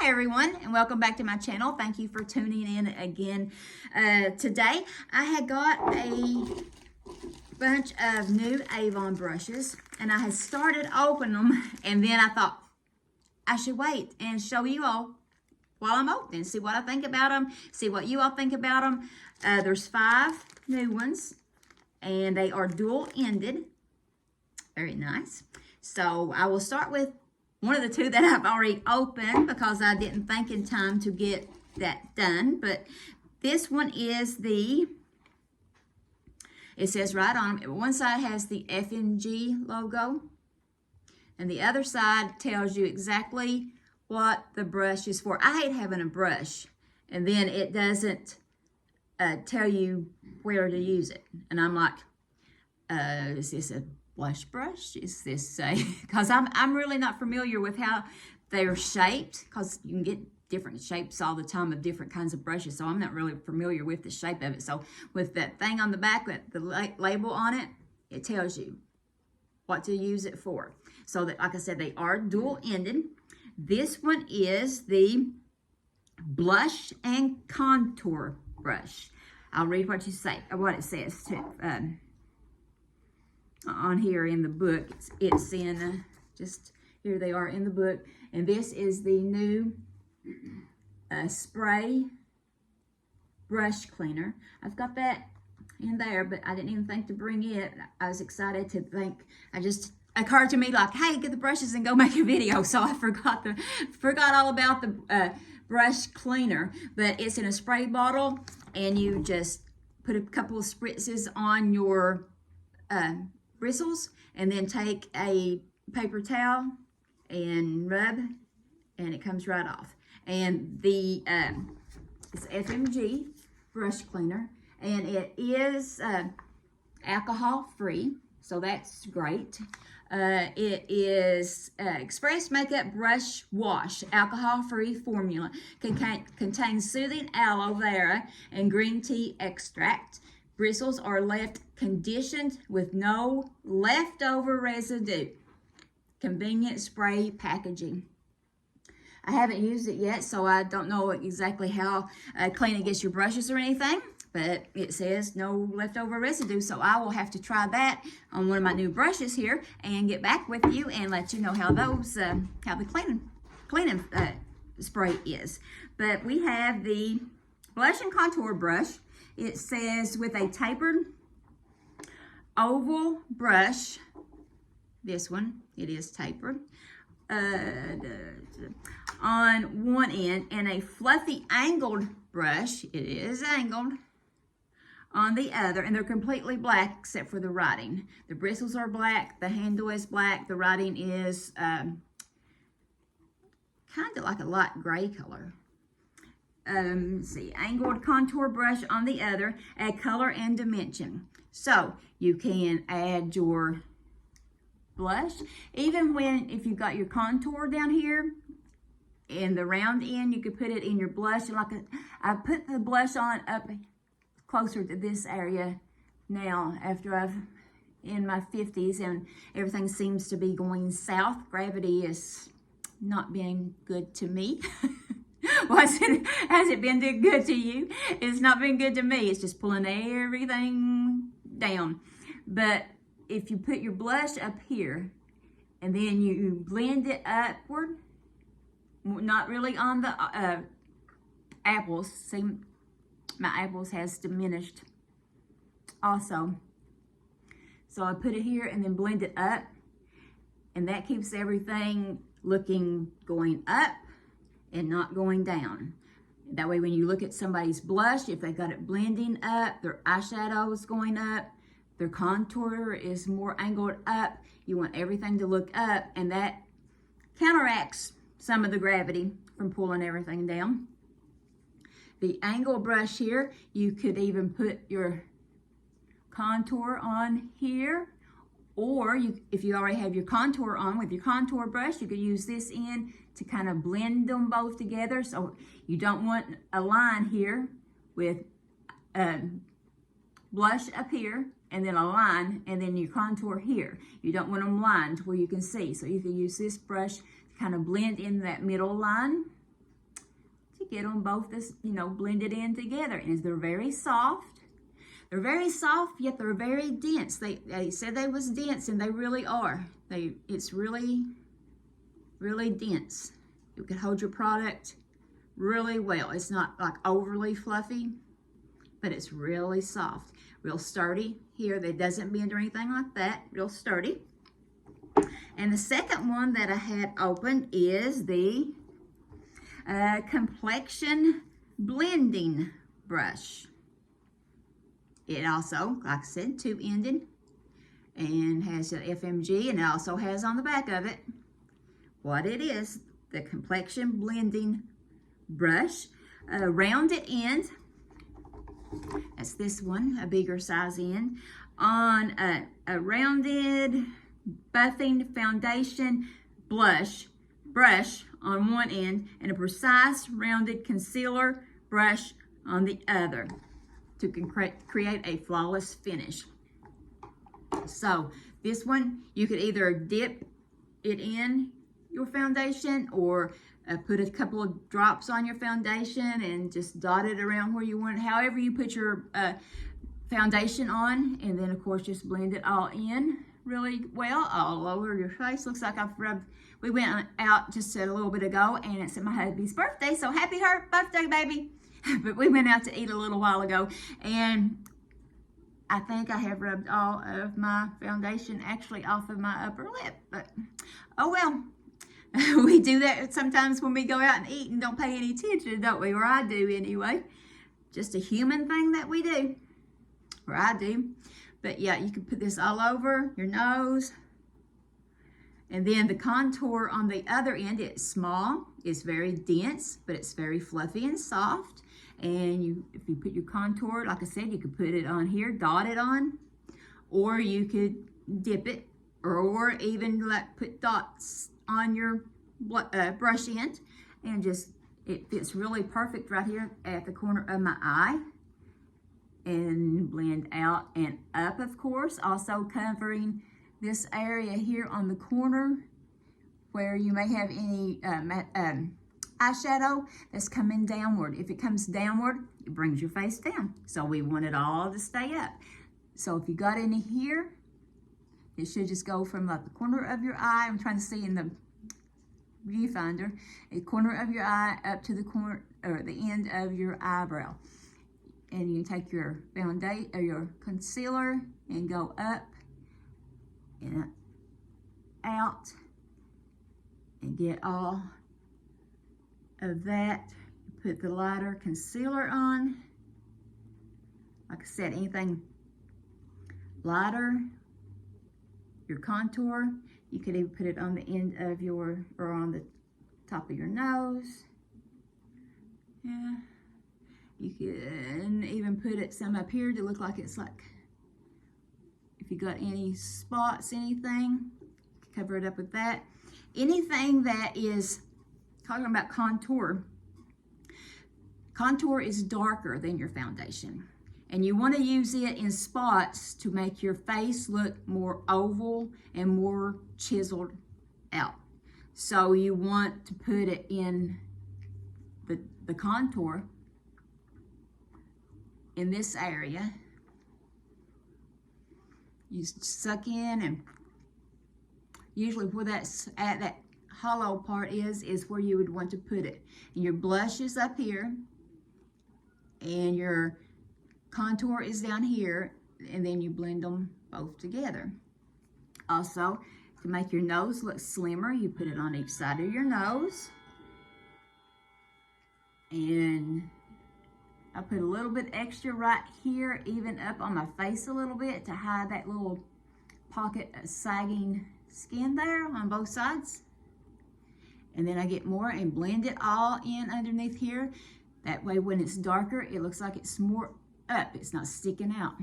Hi everyone, and welcome back to my channel. Thank you for tuning in again. Today I had got a bunch of new Avon brushes and I had started opening them, and then I thought I should wait and show you all while I'm opening, see what I think about them, see what you all think about them. There's 5 new ones and they are dual-ended. Very nice. So I will start with one of the 2 that I've already opened because I didn't think in time to get that done. But this one is it says right on it, one side has the FMG logo and the other side tells you exactly what the brush is for. I hate having a brush and then it doesn't tell you where to use it. And I'm like, is this a blush brush? Is this because I'm really not familiar with how they're shaped, because you can get different shapes all the time of different kinds of brushes, so I'm not really familiar with the shape of it. So with that thing on the back with the label on it, it tells you what to use it for. So that, like I said, they are dual-ended. This one is the blush and contour brush. I'll read what it says too. On here in the book, it's in just here they are in the book, and this is the new spray brush cleaner. I've got that in there, but I didn't even think to bring it. I was excited to think. I just occurred to me like, hey, get the brushes and go make a video. So I forgot all about the brush cleaner. But it's in a spray bottle, and you just put a couple of spritzes on your bristles, and then take a paper towel and rub, and it comes right off. And the it's FMG brush cleaner, and it is alcohol free, so that's great. It is Express Makeup Brush Wash, alcohol-free formula. Contains soothing aloe vera and green tea extract. Bristles are left conditioned with no leftover residue. Convenient spray packaging. I haven't used it yet, so I don't know exactly how clean it gets your brushes or anything, but it says no leftover residue, so I will have to try that on one of my new brushes here and get back with you and let you know how those, how the cleaning spray is. But we have the blush and contour brush. It says with a tapered oval brush, this one, it is tapered, on one end, and a fluffy angled brush, it is angled, on the other, and they're completely black except for the writing. The bristles are black, the handle is black, the writing is kind of like a light gray color. Let's see, angled contour brush on the other, add color and dimension. So you can add your blush, even if you've got your contour down here in the round end, you could put it in your blush. I put the blush on up closer to this area now after I've in my 50s and everything seems to be going south. Gravity is not being good to me. Has it been good to you? It's not been good to me. It's just pulling everything down. But if you put your blush up here and then you blend it upward, not really on the apples. See, my apples has diminished also. So I put it here and then blend it up, and that keeps everything going up and not going down. That way when you look at somebody's blush, if they got it blending up, their eyeshadow is going up, their contour is more angled up, you want everything to look up, and that counteracts some of the gravity from pulling everything down. The angle brush here, you could even put your contour on here, or if you already have your contour on with your contour brush, you could use this in to kind of blend them both together. So you don't want a line here with blush up here and then a line and then your contour here. You don't want them lined where you can see. So you can use this brush to kind of blend in that middle line get them both, this, blended in together. And they're very soft. They're very soft, yet they're very dense. They said they was dense, and they really are. It's really, really dense. You can hold your product really well. It's not like overly fluffy, but it's really soft. Real sturdy here. That doesn't bend or anything like that. Real sturdy. And the second one that I had opened is the Complexion Blending Brush. It also, like I said, two-ended and has an FMG, and it also has on the back of it what it is, the Complexion Blending Brush. Rounded end, that's this one, a bigger size end, on a rounded buffing foundation brush on one end, and a precise rounded concealer brush on the other to create a flawless finish. So this one, you could either dip it in your foundation or put a couple of drops on your foundation and just dot it around where you want it, however you put your foundation on, and then of course just blend it all in really well all over your face. Looks like I've rubbed, we went out just a little bit ago and it's my hubby's birthday, so happy birthday, baby. But we went out to eat a little while ago, and I think I have rubbed all of my foundation actually off of my upper lip, but oh well. We do that sometimes when we go out and eat and don't pay any attention, don't we? Or I do anyway. Just a human thing that we do, or I do. But yeah, you can put this all over your nose. And then the contour on the other end, it's small, it's very dense, but it's very fluffy and soft. And if you put your contour, like I said, you could put it on here, dot it on, or you could dip it, or even put dots on your brush end, and just, it fits really perfect right here at the corner of my eye. And blend out and up, of course, also covering this area here on the corner where you may have any eyeshadow that's coming downward. If it comes downward, it brings your face down. So we want it all to stay up. So if you got any here, it should just go from like the corner of your eye. I'm trying to see in the viewfinder, the corner of your eye up to the corner or the end of your eyebrow. And you take your foundation or your concealer and go up and out and get all of that. Put the lighter concealer on. Like I said, anything lighter, your contour, you could even put it on the end of your, or on the top of your nose. Yeah. You can even put it some up here to look like it's like, if you got any spots, anything, cover it up with that. Anything that is, talking about contour, contour is darker than your foundation. And you want to use it in spots to make your face look more oval and more chiseled out. So you want to put it in the contour in this area. You suck in, and usually where that's at, that hollow part is where you would want to put it. And your blush is up here, and your contour is down here, and then you blend them both together. Also, to make your nose look slimmer, you put it on each side of your nose. And I put a little bit extra right here, even up on my face a little bit, to hide that little pocket of sagging skin there on both sides. And then I get more and blend it all in underneath here. That way when it's darker, it looks like it's more up. It's not sticking out.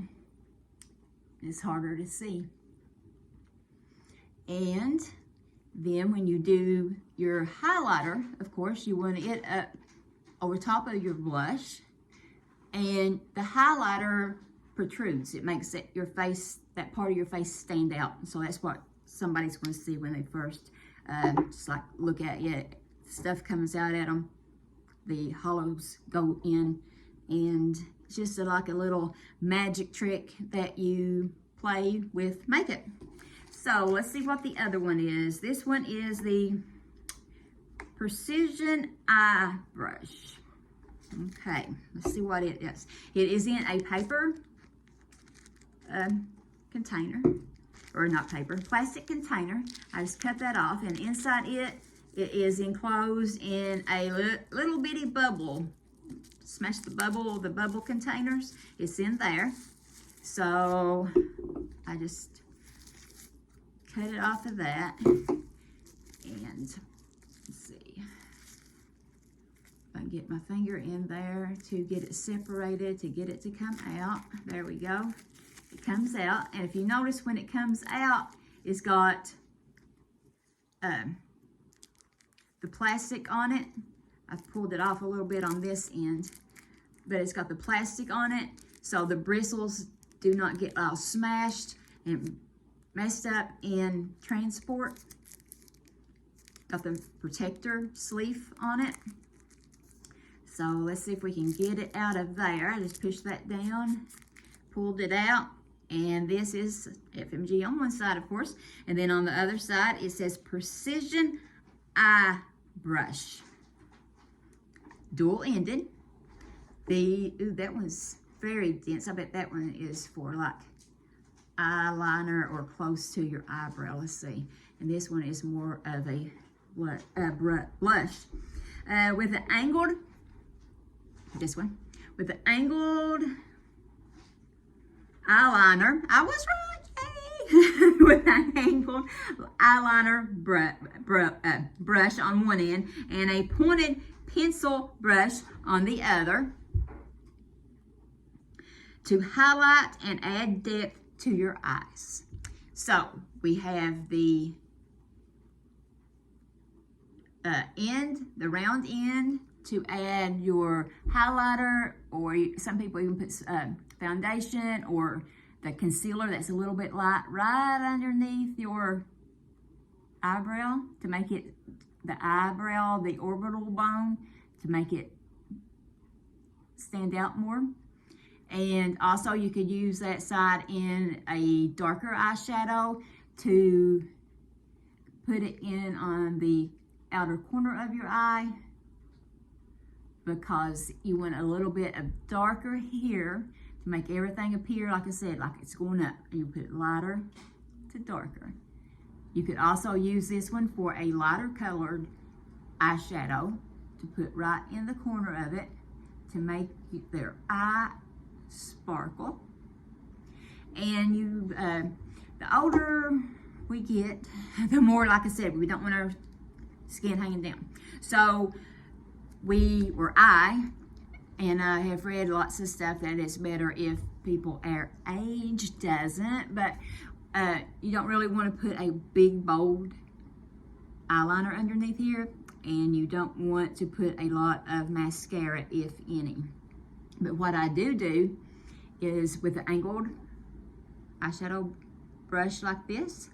It's harder to see. And then when you do your highlighter, of course, you want it up over top of your blush. And the highlighter protrudes. It makes it, your face, that part of your face, stand out. So that's what somebody's going to see when they first just like look at you. Stuff comes out at them. the hollows go in, and it's just like a little magic trick that you play with makeup. So let's see what the other one is. This one is the Precision Eye Brush. Okay, let's see what it is. It is in a paper container, or not paper, plastic container. I just cut that off, and inside it is enclosed in a little bitty bubble. Smash the bubble containers. It's in there. So I just cut it off of that, and let's see if I can get my finger in there to get it separated, to get it to come out. There we go. It comes out, and if you notice when it comes out, it's got the plastic on it. I've pulled it off a little bit on this end, but it's got the plastic on it, so the bristles do not get all smashed and messed up in transport. Got the protector sleeve on it. So let's see if we can get it out of there. I just pushed that down, pulled it out, and this is FMG on one side, of course, and then on the other side it says Precision Eye Brush. Dual-ended. That one's very dense. I bet that one is for like eyeliner or close to your eyebrow. Let's see. And this one is more of a blush. With the angled, this one, with the angled eyeliner. I was right, yay! With an angled eyeliner brush on one end and a pointed pencil brush on the other to highlight and add depth to your eyes. So we have the round end to add your highlighter, or some people even put foundation or the concealer that's a little bit light right underneath your eyebrow to make it the eyebrow, the orbital bone, to make it stand out more. And also you could use that side in a darker eyeshadow to put it in on the outer corner of your eye, because you want a little bit of darker here to make everything appear, like I said, like it's going up. You put it lighter to darker. You could also use this one for a lighter colored eyeshadow to put right in the corner of it to make their eye sparkle. And you, the older we get, the more, like I said, we don't want our skin hanging down. So I have read lots of stuff that it's better if people our age doesn't, but you don't really want to put a big bold eyeliner underneath here, and you don't want to put a lot of mascara, if any. But what I do is with the angled eyeshadow brush like this,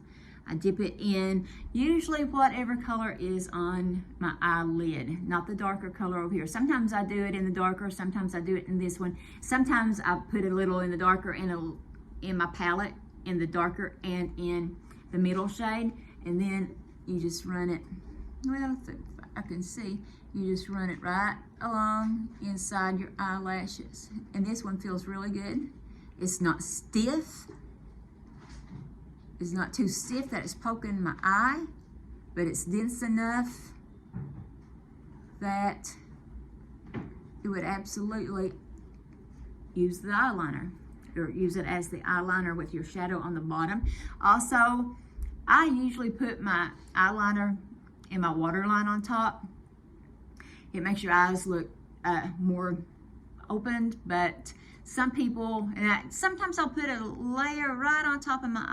I dip it in usually whatever color is on my eyelid, not the darker color over here. Sometimes I do it in the darker, sometimes I do it in this one. Sometimes I put a little in the darker and in my palette, in the darker and in the middle shade, and then you just run it, well, if I can see, you just run it right along inside your eyelashes. And this one feels really good. It's not stiff. It's not too stiff that it's poking my eye, but it's dense enough that it would absolutely use the eyeliner, or use it as the eyeliner with your shadow on the bottom. Also, I usually put my eyeliner in my waterline on top. It makes your eyes look more opened, but some people, sometimes I'll put a layer right on top of my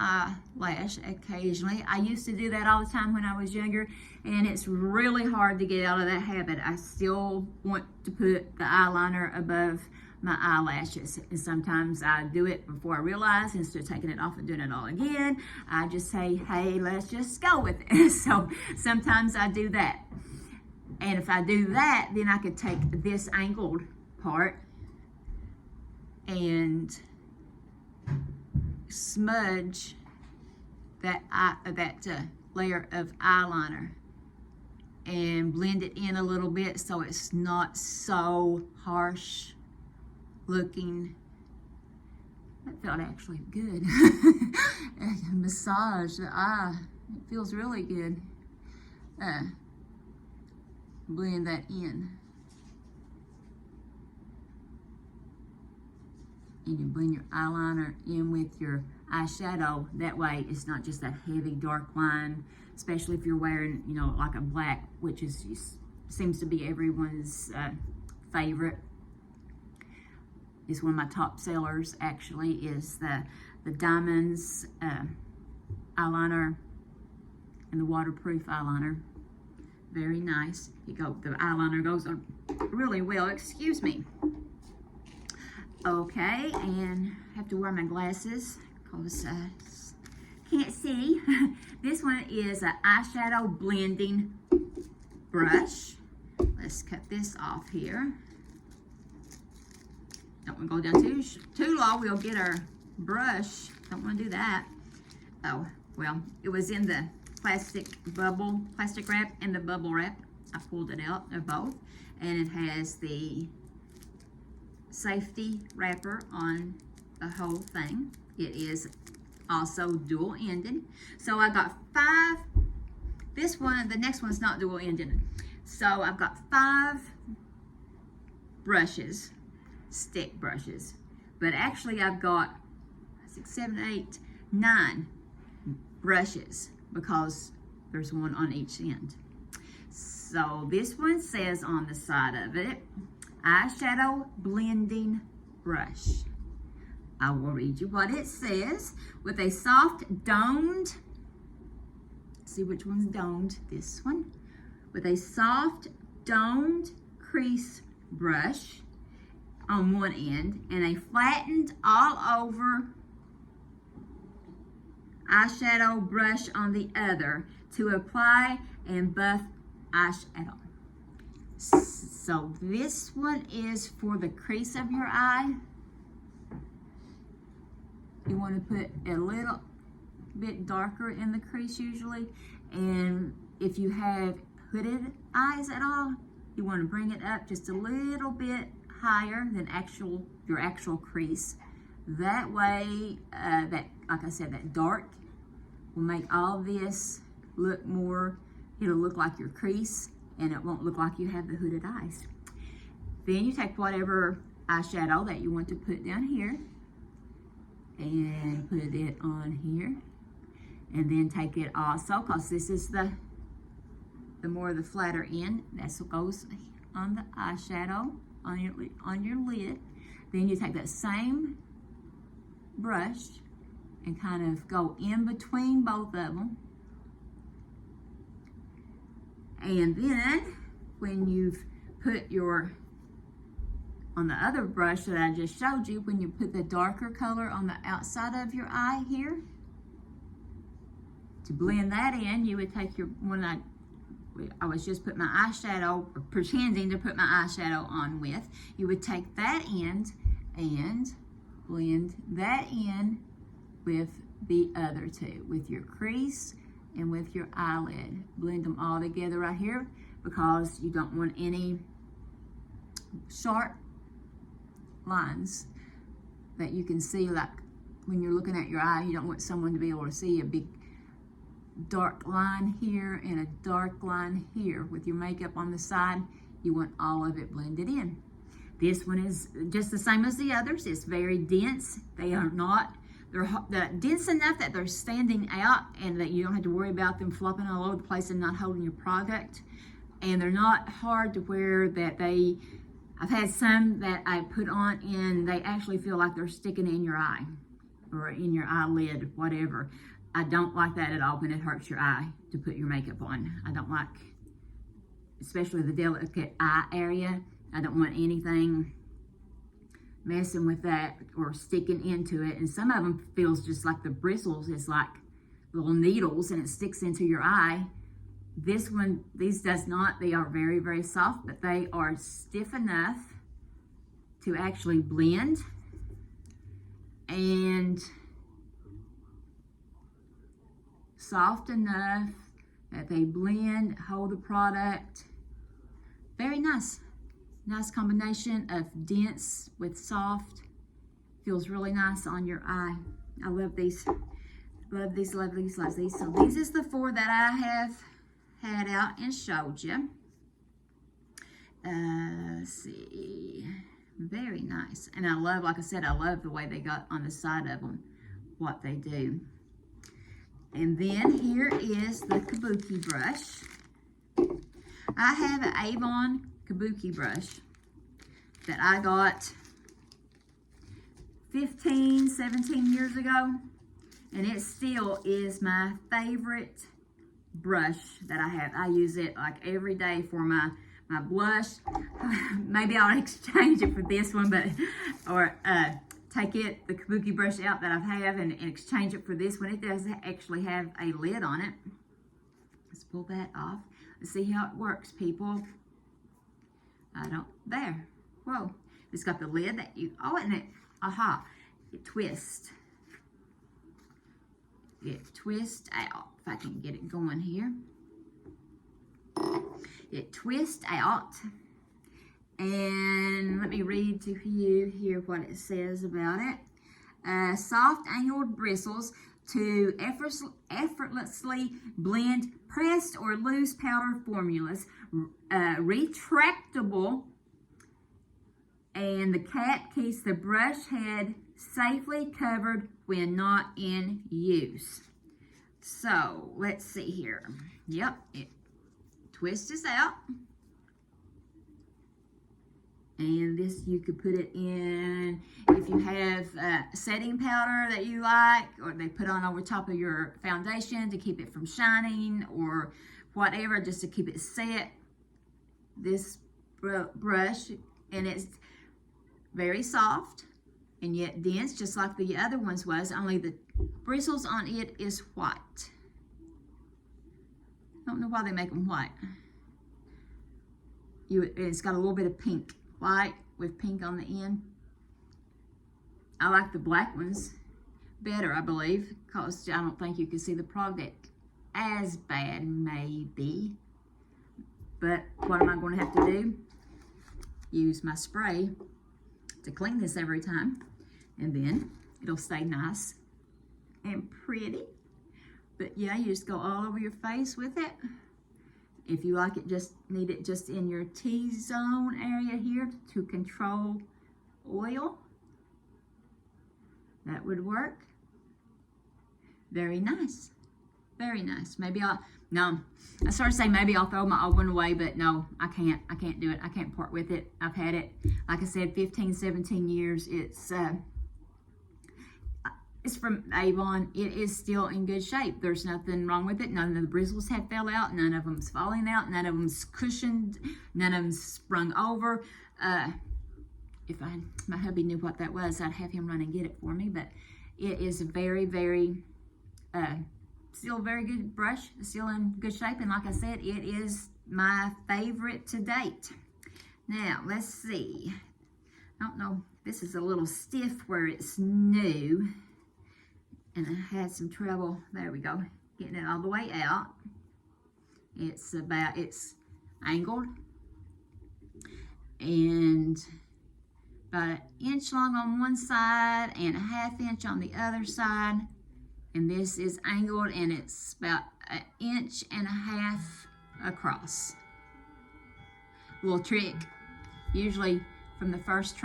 eyelash occasionally. I used to do that all the time when I was younger, and it's really hard to get out of that habit. I still want to put the eyeliner above my eyelashes, and sometimes I do it before I realize, instead of taking it off and doing it all again, I just say, hey, let's just go with it. So sometimes I do that. And if I do that, then I could take this angled part and smudge that layer of eyeliner and blend it in a little bit so it's not so harsh looking. That felt actually good. Massage the eye. It feels really good. Blend that in. And you blend your eyeliner in with your eyeshadow. That way it's not just that heavy dark line, especially if you're wearing, you know, like a black, which seems to be everyone's favorite. It's one of my top sellers actually, is the Diamonds eyeliner and the waterproof eyeliner. Very nice. The eyeliner goes on really well. Excuse me. Okay, and I have to wear my glasses because I can't see. This one is an eyeshadow blending brush. Let's cut this off here. Don't want to go down too low. We'll get our brush. Don't want to do that. Oh, well, it was in the plastic wrap and the bubble wrap. I pulled it out of both, and it has the safety wrapper on the whole thing. It is also dual-ended. So I got 5. The next one's not dual-ended. So I've got 5 brushes, stick brushes, but actually I've got 6, 7, 8, 9 brushes because there's one on each end. So this one says on the side of it, eyeshadow blending brush. I will read you what it says. With a soft domed, see which one's domed, this one. With a soft domed crease brush on one end and a flattened all over eyeshadow brush on the other to apply and buff eyeshadow. So this one is for the crease of your eye. You want to put a little bit darker in the crease usually, and if you have hooded eyes at all, you want to bring it up just a little bit higher than your actual crease. That way, like I said, that dark will make all this look more, it'll look like your crease, and it won't look like you have the hooded eyes. Then you take whatever eyeshadow that you want to put down here and put it on here, and then take it also, because this is the more the flatter end, that's what goes on the eyeshadow on your lid. Then you take that same brush and kind of go in between both of them. And then when you've put on the other brush that I just showed you, when you put the darker color on the outside of your eye here, to blend that in, you would take I was just putting my eyeshadow, or pretending to put my eyeshadow on with, you would take that end and blend that in with the other two, with your crease and with your eyelid. Blend them all together right here, because you don't want any sharp lines that you can see, like when you're looking at your eye. You don't want someone to be able to see a big dark line here and a dark line here. With your makeup on the side, you want all of it blended in. This one is just the same as the others. It's very dense. They're dense enough that they're standing out and that you don't have to worry about them flopping all over the place and not holding your product. And they're not hard to wear that I've had some that I put on and they actually feel like they're sticking in your eye or in your eyelid, whatever. I don't like that at all when it hurts your eye to put your makeup on. I don't like, especially the delicate eye area. I don't want anything messing with that or sticking into it. And some of them feels just like the bristles is like little needles and it sticks into your eye. This one, these does not, they are very, very soft, but they are stiff enough to actually blend and soft enough that they blend, hold the product. Very nice. Nice combination of dense with soft. Feels really nice on your eye. I love these. Love these, love these, love these. So these is the 4 that I have had out and showed you. Let's see. Very nice. And I love, like I said, I love the way they got on the side of them, what they do. And then here is the Kabuki brush. I have an Avon Kabuki brush that I got 15, 17 years ago. And it still is my favorite brush that I have. I use it like every day for my blush. Maybe I'll exchange it for this one, but or take it, the Kabuki brush out that I have and exchange it for this one. It does actually have a lid on it. Let's pull that off. Let's see how it works, people. There. Whoa. It's got the lid that you, and it twists. It twists out. If I can get it going here. It twists out. And let me read to you here what it says about it. Soft angled bristles to effortlessly blend pressed or loose powder formulas. Retractable, and the cap keeps the brush head safely covered when not in use. So let's see here. Yep, it twists out. And this, you could put it in if you have setting powder that you like, or they put on over top of your foundation to keep it from shining or whatever, just to keep it set. This brush, and it's very soft and yet dense, just like the other ones was, only the bristles on it is white. I don't know why they make them white. It's got a little bit of pink. White with pink on the end. I like the black ones better, I believe, because I don't think you can see the product as bad, maybe. But what am I going to have to do? Use my spray to clean this every time, and then it'll stay nice and pretty. But yeah, you just go all over your face with it. If you like it, just need it just in your T-zone area here to control oil. That would work. Very nice. Very nice. Maybe I started saying maybe I'll throw my old one away, but no, I can't. I can't do it. I can't part with it. I've had it, like I said, 15, 17 years. It's from Avon. It is still in good shape. There's nothing wrong with it. None of the bristles have fell out. None of them's falling out. None of them's cushioned. None of them's sprung over. If my hubby knew what that was, I'd have him run and get it for me. But it is a very, very, still a very good brush. Still in good shape. And like I said, it is my favorite to date. Now, let's see. I don't know. This is a little stiff where it's new. And I had some trouble, there we go, getting it all the way out. It's angled and about an inch long on one side and a ½ inch on the other side. And this is angled and it's about an inch and a half across. Little trick, usually from the first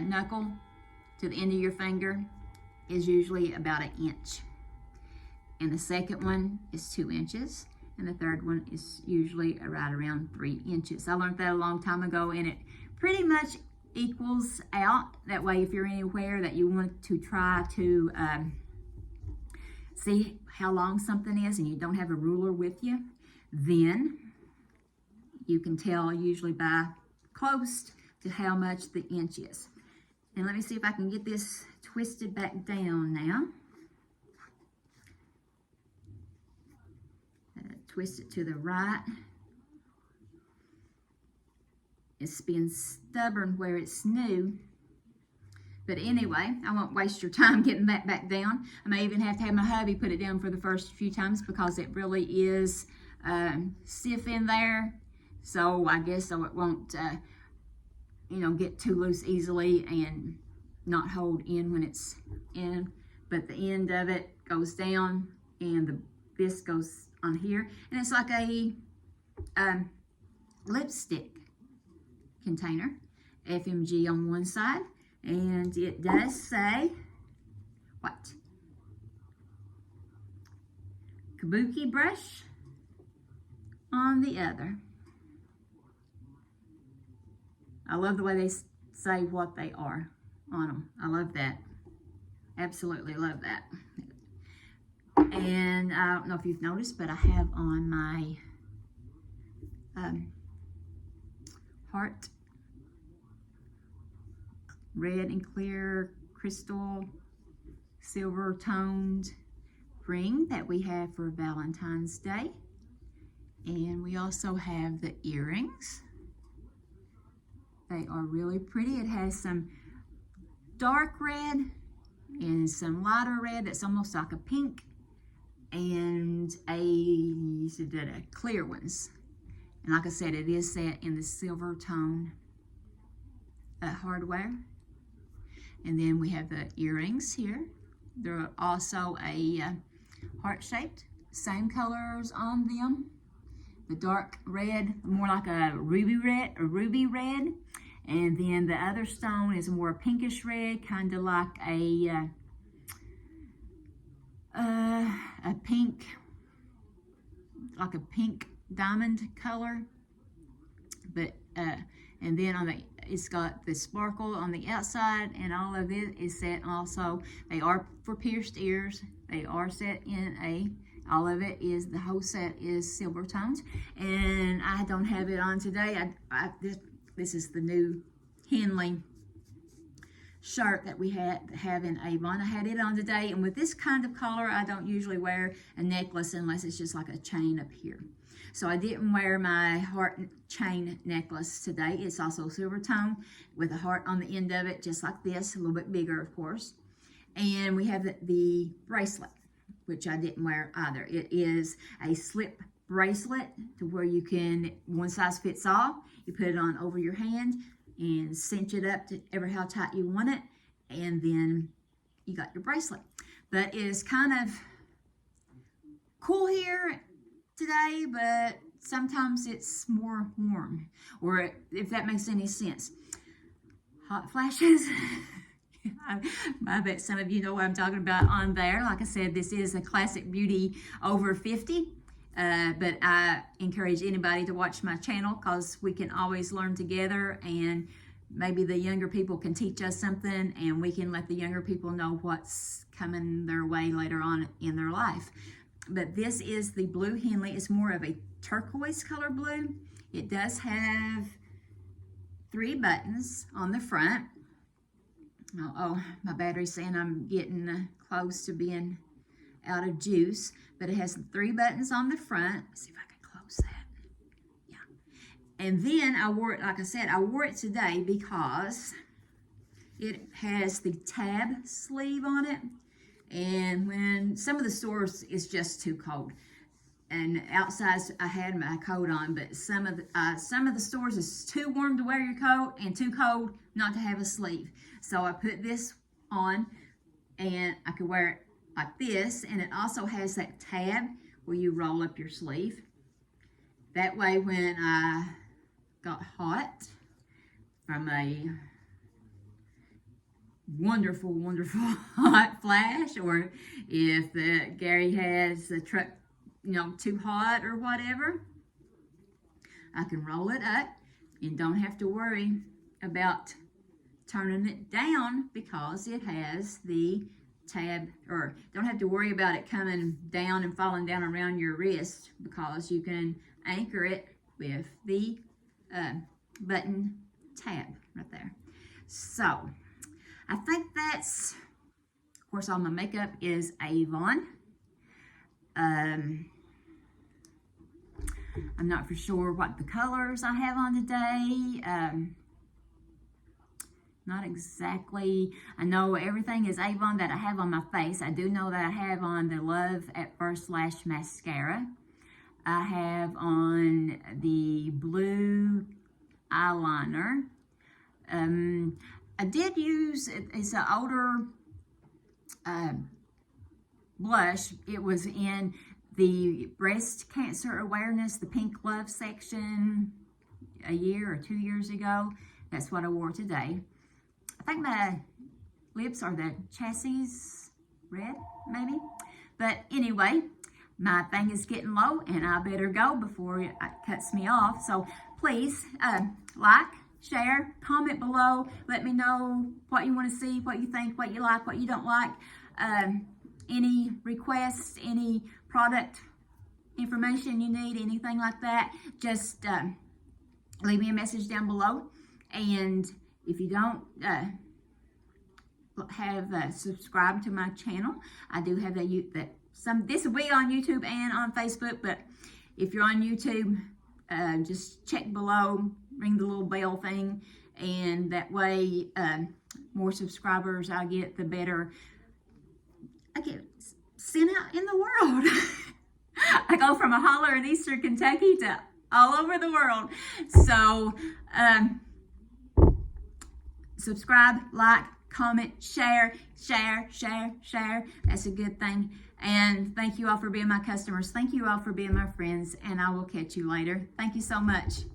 knuckle to the end of your finger is usually about an inch, and the second one is 2 inches, and the third one is usually right around 3 inches. I learned that a long time ago, and it pretty much equals out. That way, if you're anywhere that you want to try to see how long something is and you don't have a ruler with you, then you can tell usually by close to how much the inch is. And let me see if I can get this twisted back down now. twist it to the right. It's been stubborn where it's new. But anyway, I won't waste your time getting that back down. I may even have to have my hubby put it down for the first few times because it really is stiff in there. So I guess so it won't, you know, get too loose easily and not hold in when it's in. But the end of it goes down and this goes on here. And it's like a lipstick container. FMG on one side. And it does say, what? Kabuki Brush on the other. I love the way they say what they are on them. I love that. Absolutely love that. And I don't know if you've noticed, but I have on my heart red and clear crystal silver toned ring that we have for Valentine's Day. And we also have the earrings. They are really pretty. It has some dark red and some lighter red that's almost like a pink, and a clear ones. And like I said, it is set in the silver tone hardware. And then we have the earrings here. They're also a heart-shaped, same colors on them. The dark red, more like a ruby red. And then the other stone is more pinkish red, kind of like a pink, like a pink diamond color. But and then on the, it's got the sparkle on the outside, and all of it is set also. They are for pierced ears. They are set in all of it is, the whole set is silver tones. And I don't have it on today. This is the new Henley shirt that we have in Avon. I had it on today, and with this kind of collar, I don't usually wear a necklace unless it's just like a chain up here. So I didn't wear my heart chain necklace today. It's also silver tone with a heart on the end of it, just like this, a little bit bigger, of course. And we have the bracelet, which I didn't wear either. It is a slip bracelet to where you can, one size fits all. You put it on over your hand and cinch it up to ever how tight you want it, and then you got your bracelet. But it's kind of cool here today, but sometimes it's more warm, or if that makes any sense. Hot flashes. I bet some of you know what I'm talking about on there. Like I said, this is a Classic Beauty over 50. But I encourage anybody to watch my channel because we can always learn together, and maybe the younger people can teach us something, and we can let the younger people know what's coming their way later on in their life. But this is the blue Henley. It's more of a turquoise color blue. It does have 3 buttons on the front. Oh, my battery's saying I'm getting close to being out of juice, but it has 3 buttons on the front. Let's see if I can close that. Yeah. And then I wore it, like I said, I wore it today because it has the tab sleeve on it. And when some of the stores, it's just too cold. And outside, I had my coat on, but some of the stores, it's too warm to wear your coat and too cold not to have a sleeve. So I put this on, and I could wear it like this, and it also has that tab where you roll up your sleeve. That way, when I got hot from a wonderful hot flash, or if Gary has the truck, too hot or whatever, I can roll it up and don't have to worry about turning it down because it has the tab, or don't have to worry about it coming down and falling down around your wrist because you can anchor it with the button tab right there. So I think that's, of course, all my makeup is Avon. I'm not for sure what the colors I have on today. Not exactly. I know everything is Avon that I have on my face. I do know that I have on the Love at First Lash mascara. I have on the blue eyeliner. I did use, it's an older blush. It was in the breast cancer awareness, the pink love section a year or 2 years ago. That's what I wore today. I think my lips are the chassis red, maybe. But anyway, my thing is getting low and I better go before it cuts me off. So please like, share, comment below. Let me know what you want to see, what you think, what you like, what you don't like. Any requests, any product information you need, anything like that, just leave me a message down below. And if you don't have subscribed to my channel, I do have this will be on YouTube and on Facebook, but if you're on YouTube, just check below, ring the little bell thing, and that way more subscribers I get, the better I get sent out in the world. I go from a holler in Eastern Kentucky to all over the world. So subscribe, like, comment, share. That's a good thing. And thank you all for being my customers. Thank you all for being my friends. And I will catch you later. Thank you so much.